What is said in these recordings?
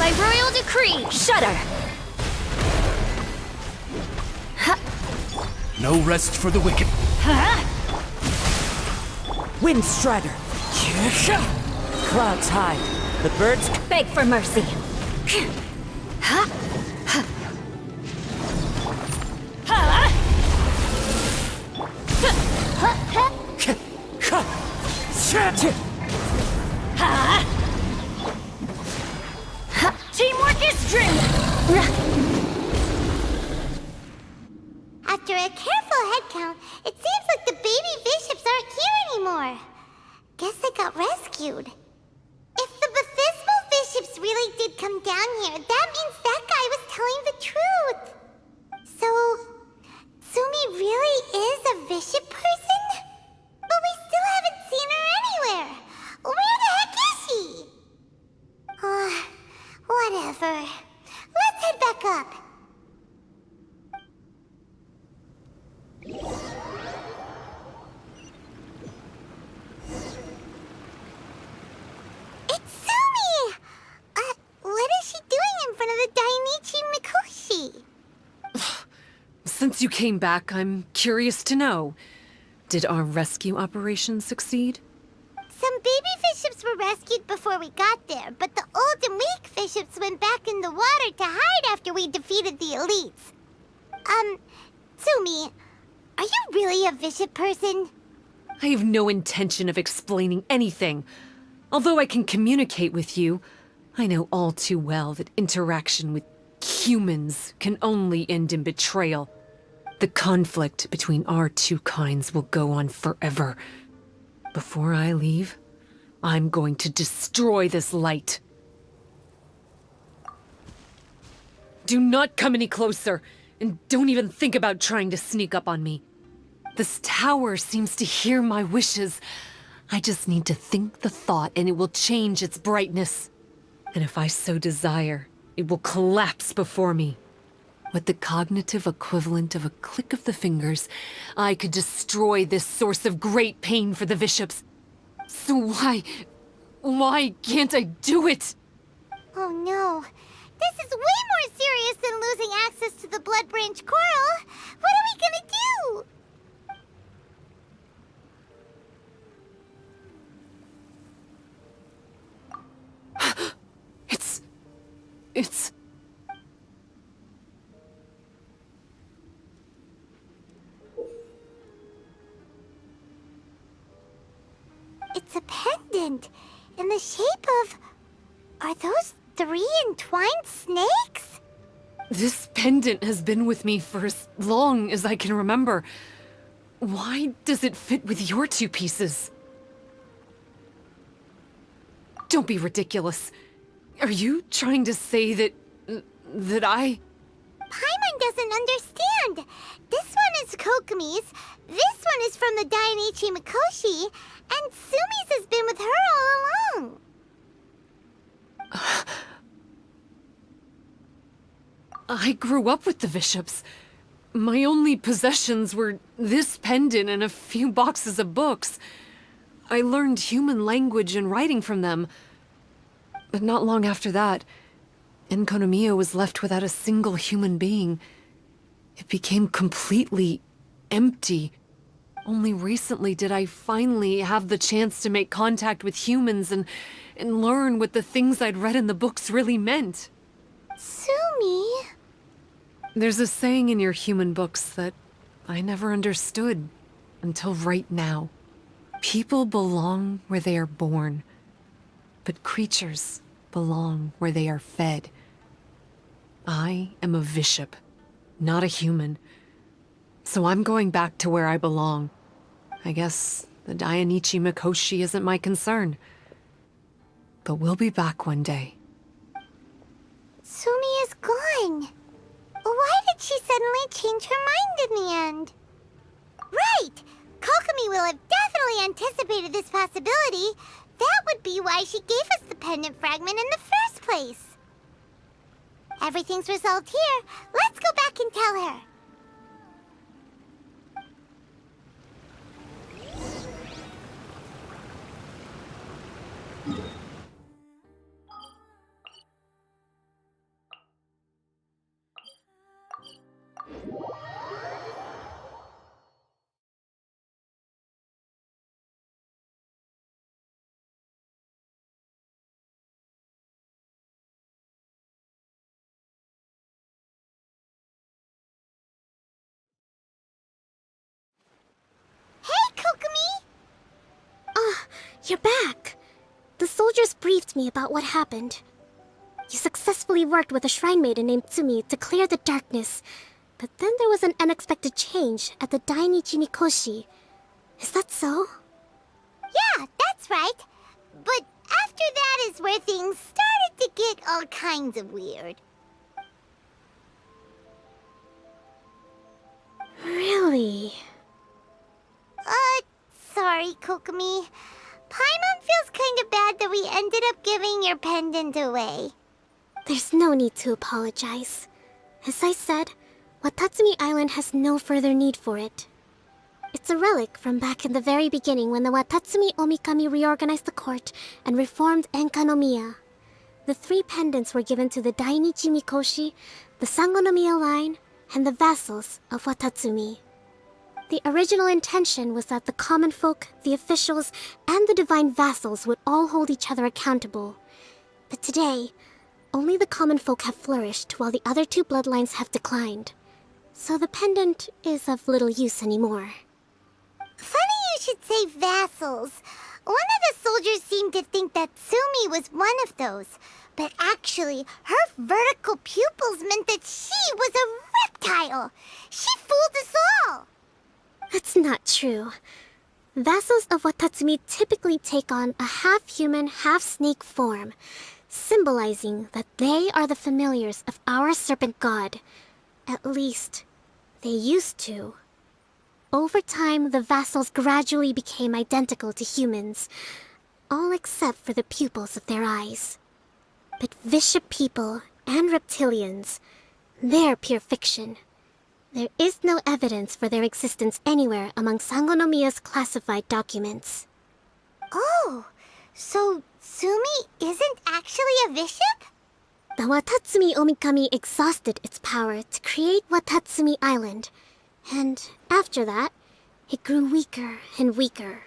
By royal decree, shudder! No rest for the wicked. Wind Strider! Clouds hide. The birds... Beg for mercy. Teamwork is dream! After a careful head count, it seems like the baby bishops aren't here anymore. Guess they got rescued. If the Baptismal bishops really did come down here, that means that guy was telling the truth. So, Sumi really is a bishop person? But we still haven't seen her anywhere. Where the heck is she? Whatever. Let's head back up. It's Sumi! What is she doing in front of the Dainichi Mikoshi? Since you came back, I'm curious to know. Did our rescue operation succeed? Some baby bishops were rescued before we got there, but the old and weak bishops went back in the water to hide after we defeated the elites. Sumi, are you really a bishop person? I have no intention of explaining anything. Although I can communicate with you, I know all too well that interaction with humans can only end in betrayal. The conflict between our two kinds will go on forever. Before I leave, I'm going to destroy this light. Do not come any closer, and don't even think about trying to sneak up on me. This tower seems to hear my wishes. I just need to think the thought and it will change its brightness. And if I so desire, it will collapse before me. With the cognitive equivalent of a click of the fingers, I could destroy this source of great pain for the bishops. So why can't I do it? Oh no. This is way more serious than losing access to the Blood Branch Coral. What are we gonna do? It's... It's a pendant in the shape of... Are those 3 entwined snakes? This pendant has been with me for as long as I can remember. Why does it fit with your 2 pieces? Don't be ridiculous. Are you trying to say that I... Paimon doesn't understand. This one is Kokomi's, this one is from the Dainichi Mikoshi, and Sumi's has been with her all along. I grew up with the bishops. My only possessions were this pendant and a few boxes of books. I learned human language and writing from them. But not long after that, Enkonomiya was left without a single human being. It became completely empty. Only recently did I finally have the chance to make contact with humans and learn what the things I'd read in the books really meant. Sumi? There's a saying in your human books that I never understood until right now. People belong where they are born, but creatures belong where they are fed. I am a bishop, not a human. So I'm going back to where I belong. I guess the Dainichi Mikoshi isn't my concern. But we'll be back one day. Sumi is gone. Why did she suddenly change her mind in the end? Right! Kokomi will have definitely anticipated this possibility. That would be why she gave us the pendant fragment in the first place. Everything's resolved here. Let's go back and tell her. You're back! The soldiers briefed me about what happened. You successfully worked with a shrine maiden named Tsumi to clear the darkness, but then there was an unexpected change at the Dainichi Mikoshi. Is that so? Yeah, that's right. But after that is where things started to get all kinds of weird. Really? Sorry, Kokomi. Paimon feels kind of bad that we ended up giving your pendant away. There's no need to apologize. As I said, Watatsumi Island has no further need for it. It's a relic from back in the very beginning when the Watatsumi Omikami reorganized the court and reformed Enkanomiya. The 3 pendants were given to the Dainichi Mikoshi, the Sangonomiya line, and the vassals of Watatsumi. The original intention was that the common folk, the officials, and the divine vassals would all hold each other accountable. But today, only the common folk have flourished while the other 2 bloodlines have declined. So the pendant is of little use anymore. Funny you should say vassals. One of the soldiers seemed to think that Tsumi was one of those. But actually, her vertical pupils meant that she was a reptile. She fooled us all. That's not true. Vassals of Watatsumi typically take on a half-human, half-snake form, symbolizing that they are the familiars of our serpent god. At least, they used to. Over time, the vassals gradually became identical to humans, all except for the pupils of their eyes. But Bishop people and reptilians, they're pure fiction. There is no evidence for their existence anywhere among Sangonomiya's classified documents. Oh, so Tsumi isn't actually a bishop? The Watatsumi Omikami exhausted its power to create Watatsumi Island, and after that, it grew weaker and weaker.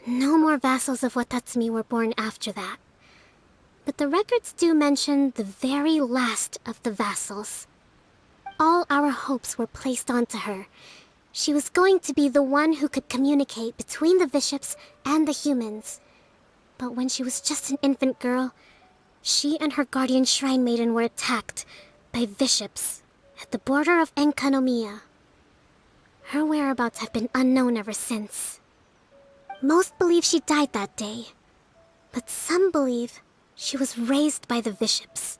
No more vassals of Watatsumi were born after that. But the records do mention the very last of the vassals. All our hopes were placed onto her. She was going to be the one who could communicate between the bishops and the humans. But when she was just an infant girl, she and her guardian shrine maiden were attacked by bishops at the border of Enkanomiya. Her whereabouts have been unknown ever since. Most believe she died that day, but some believe she was raised by the bishops.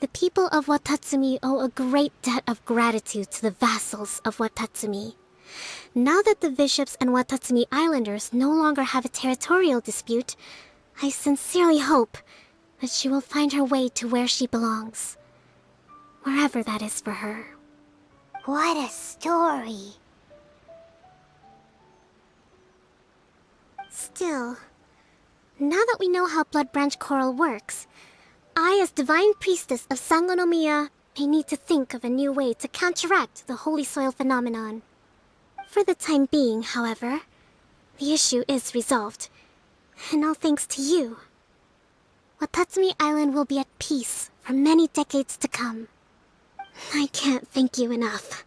The people of Watatsumi owe a great debt of gratitude to the vassals of Watatsumi. Now that the bishops and Watatsumi Islanders no longer have a territorial dispute, I sincerely hope that she will find her way to where she belongs. Wherever that is for her. What a story. Still, now that we know how Blood Branch Coral works, I, as Divine Priestess of Sangonomiya, may need to think of a new way to counteract the Holy Soil phenomenon. For the time being, however, the issue is resolved, and all thanks to you. Watatsumi Island will be at peace for many decades to come. I can't thank you enough.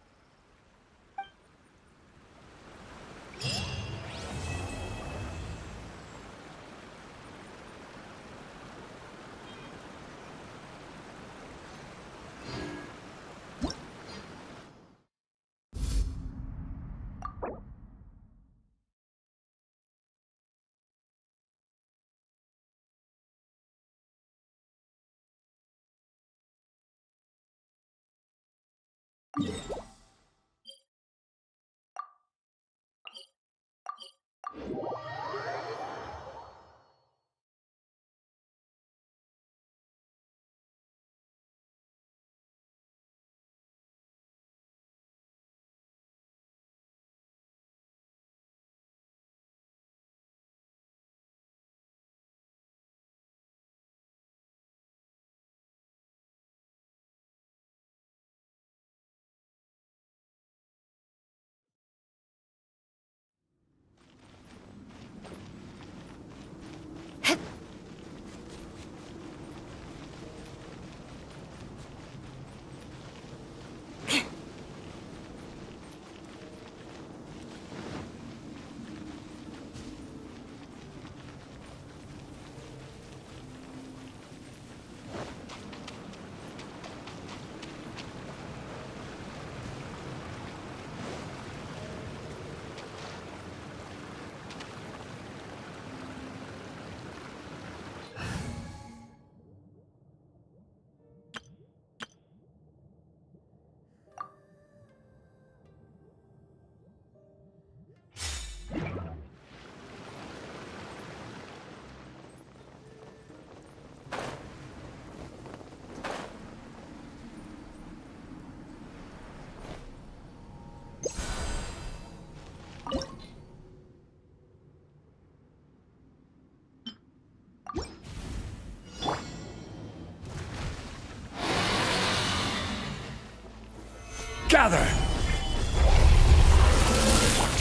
Gather!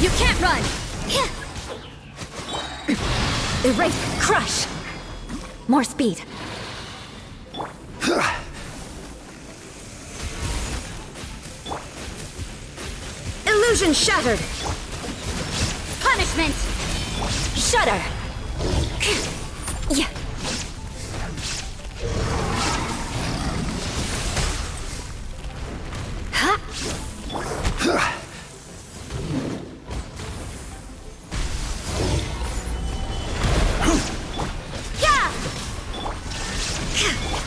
You can't run! Erase! Crush! More speed. Illusion shattered! Punishment! Shudder! Yeah.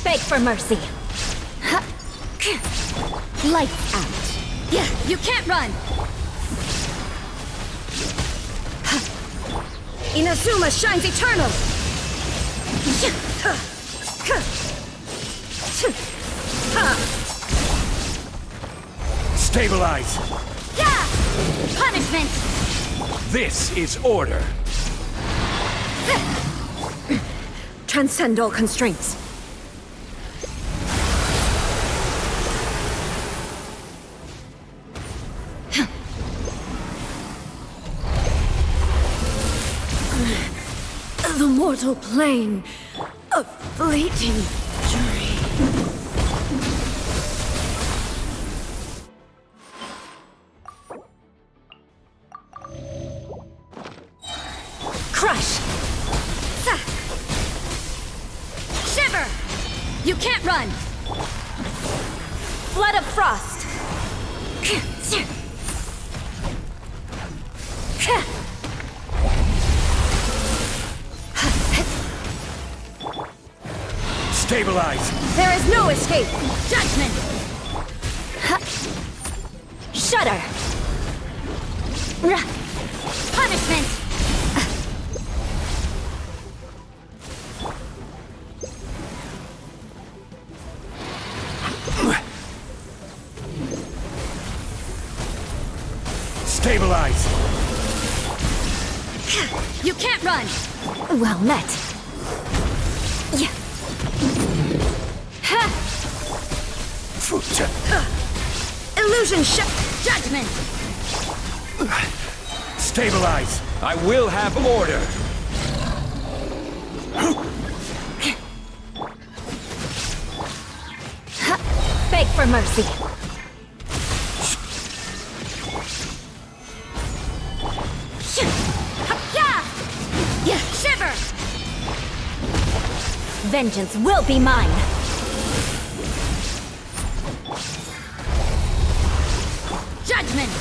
Beg for mercy. Lights out. Yeah, you can't run. Inazuma shines eternal. Stabilize! Yeah! Punishment! This is order! Transcend all constraints. The mortal plane, a fleeting dream. Crush! Shiver! You can't run! Flood of frost! Stabilize! There is no escape! Judgment! Shudder! Punishment! Stabilize! You can't run! Well met. Yeah. Illusion judgment! Stabilize! I will have order! Beg for mercy. Yeah, shiver! Vengeance will be mine. Judgment!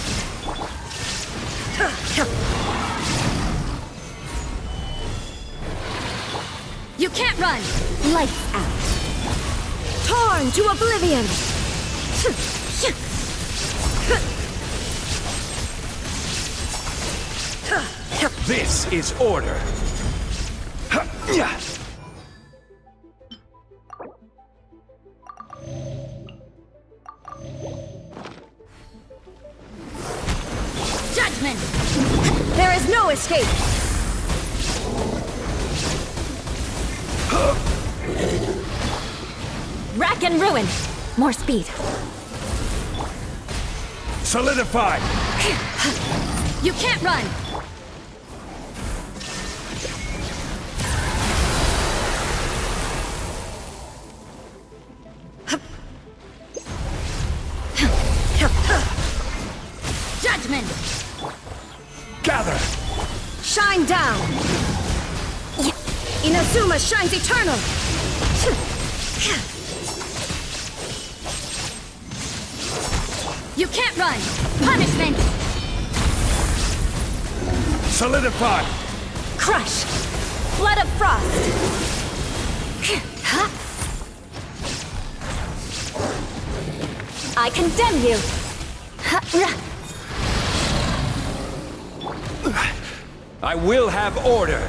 You can't run! Lights out. Torn to oblivion! This is order! Judgment! There is no escape! Rack and ruin! More speed. Solidify! You can't run! Judgment! Gather! Shine down! Inazuma shines eternal! You can't run! Punishment! Solidify! Crush! Flood of frost! I condemn you! I will have order!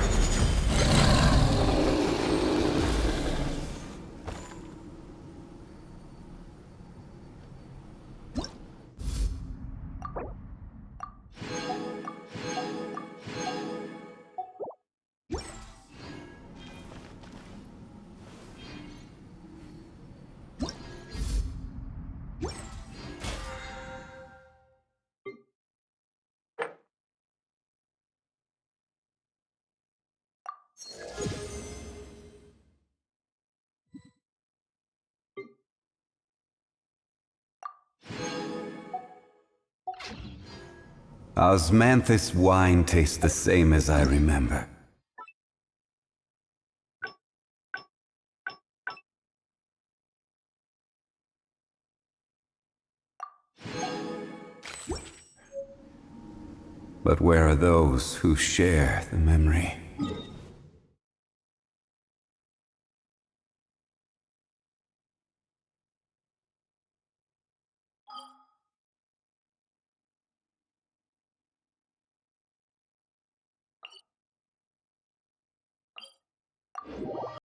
Osmanthus wine tastes the same as I remember. But where are those who share the memory?